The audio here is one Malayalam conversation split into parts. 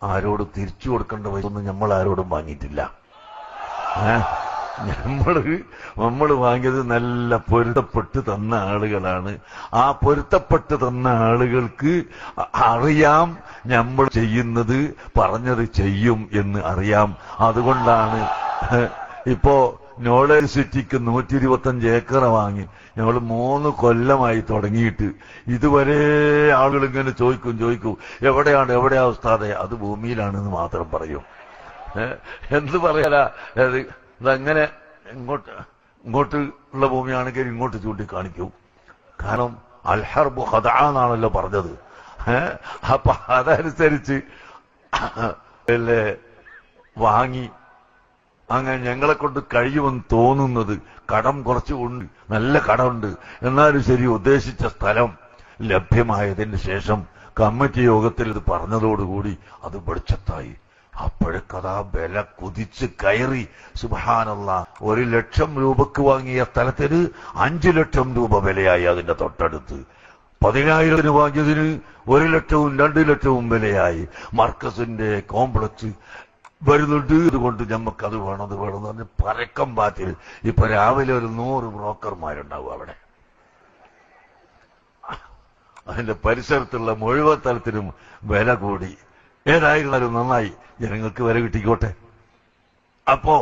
ആരോട് തിരിച്ചു കൊടുക്കേണ്ട പൈസ ഒന്നും നമ്മൾ ആരോടും വാങ്ങിയിട്ടില്ല. നമ്മൾ വാങ്ങിയത് നല്ല പൊരുത്തപ്പെട്ട് തന്ന ആളുകളാണ്. ആ പൊരുത്തപ്പെട്ട് തന്ന ആളുകൾക്ക് അറിയാം നമ്മൾ ചെയ്യുന്നത് പറഞ്ഞത് ചെയ്യും എന്ന് അറിയാം. അതുകൊണ്ടാണ് ഇപ്പോ നോളജ് സിറ്റിക്ക് 125 ഏക്കർ വാങ്ങി ഞങ്ങൾ 3 കൊല്ലമായി തുടങ്ങിയിട്ട് ഇതുവരെ ആളുകൾ ഇങ്ങനെ ചോദിക്കും എവിടെയാ ഉസ്താദേ? അത് ഭൂമിയിലാണെന്ന് മാത്രം പറയും. എന്ത് പറയാനാ? ഇതങ്ങനെ ഇങ്ങോട്ട് ഉള്ള ഭൂമിയാണെങ്കിൽ ഇങ്ങോട്ട് ചൂണ്ടിക്കാണിക്കൂ. കാരണം അൽഹർബു ഖദഅ എന്നാണല്ലോ പറഞ്ഞത്. അപ്പൊ അതനുസരിച്ച് വാങ്ങി അങ്ങനെ ഞങ്ങളെ കൊണ്ട് കഴിയുമെന്ന് തോന്നുന്നത്. കടം കുറച്ചുകൊണ്ട് നല്ല കടമുണ്ട്, എന്നാലും ശരി ഉദ്ദേശിച്ച സ്ഥലം ലഭ്യമായതിന് ശേഷം കമ്മിറ്റി യോഗത്തിൽ ഇത് പറഞ്ഞതോടുകൂടി അത് വെളിച്ചത്തായി. അപ്പോഴേക്കതാ വില കുതിച്ച് കയറി. സുബ്ഹാനല്ലാഹ്, 1 ലക്ഷം രൂപക്ക് വാങ്ങിയ സ്ഥലത്തിന് 5 ലക്ഷം രൂപ വിലയായി. അതിന്റെ തൊട്ടടുത്ത് 10,000 വാങ്ങിയതിന് 1 ലക്ഷവും 2 ലക്ഷവും വിലയായി. മർക്കസിന്റെ കോംപ്ലക്സ് വരുന്നുണ്ട്, ഇതുകൊണ്ട് ഞമ്മക്കത് വേണം അത് വേണം എന്ന് പറഞ്ഞ് പരക്കം പാറ്റിൽ ഇപ്പൊ രാവിലെ ഒരു 100 ബ്രോക്കർമാരുണ്ടാവും അവിടെ. അതിന്റെ പരിസരത്തുള്ള മുഴുവൻ സ്ഥലത്തിനും വില കൂടി. ഏതായിരുന്നാലും നന്നായി, ജനങ്ങൾക്ക് വില കിട്ടിക്കോട്ടെ. അപ്പോ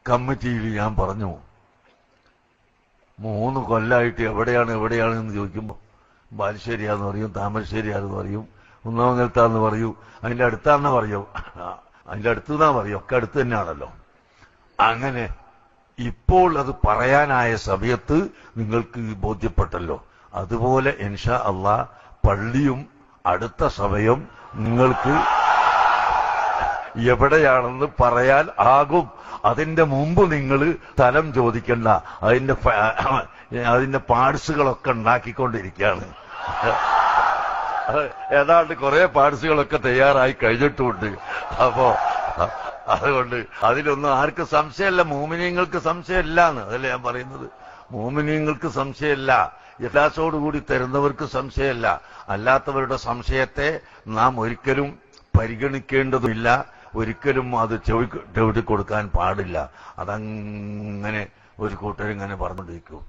കമ്മിറ്റിയിൽ ഞാൻ പറഞ്ഞു, 3 കൊല്ലമായിട്ട് എവിടെയാണ് എന്ന് ചോദിക്കുമ്പോ ബാലുശ്ശേരിയാന്ന് പറയും, താമരശ്ശേരിയാന്ന് പറയും, കുന്നമംഗലത്താന്ന് പറയൂ, അതിന്റെ അടുത്താന്ന് പറയൂ, അതിന്റെ അടുത്തുനിന്നാ പറയൂ, ഒക്കെ അടുത്ത് തന്നെയാണല്ലോ. അങ്ങനെ ഇപ്പോൾ അത് പറയാനായ സമയത്ത് നിങ്ങൾക്ക് ബോധ്യപ്പെട്ടല്ലോ. അതുപോലെ ഇൻഷാ അല്ലാഹ് പള്ളിയും അടുത്ത സമയം നിങ്ങൾക്ക് എവിടെയാണെന്ന് പറയാൻ ആകും. അതിന്റെ മുമ്പ് നിങ്ങൾ സ്ഥലം ചോദിക്കണ്ട, അതിന്റെ പാർട്സുകളൊക്കെ ഉണ്ടാക്കിക്കൊണ്ടിരിക്കുകയാണ്. ഏതാണ്ട് കുറെ പാർട്സുകളൊക്കെ തയ്യാറായി കഴിഞ്ഞിട്ടുമുണ്ട്. അപ്പോ അതുകൊണ്ട് അതിലൊന്നും ആർക്കും സംശയമല്ല, മോമിനീങ്ങൾക്ക് സംശയമില്ല എന്ന് അതല്ലേ ഞാൻ പറയുന്നത്. മോമിനീങ്ങൾക്ക് സംശയമില്ല, ഇഖ്ലാസോടുകൂടി തരുന്നവർക്ക് സംശയമല്ല. അല്ലാത്തവരുടെ സംശയത്തെ നാം ഒരിക്കലും പരിഗണിക്കേണ്ടതുമില്ല, ഒരിക്കലും അത് ചവിട്ടി കൊടുക്കാൻ പാടില്ല. അതങ്ങനെ ഒരു കൂട്ടരിങ്ങനെ പറഞ്ഞുകൊണ്ടിരിക്കും.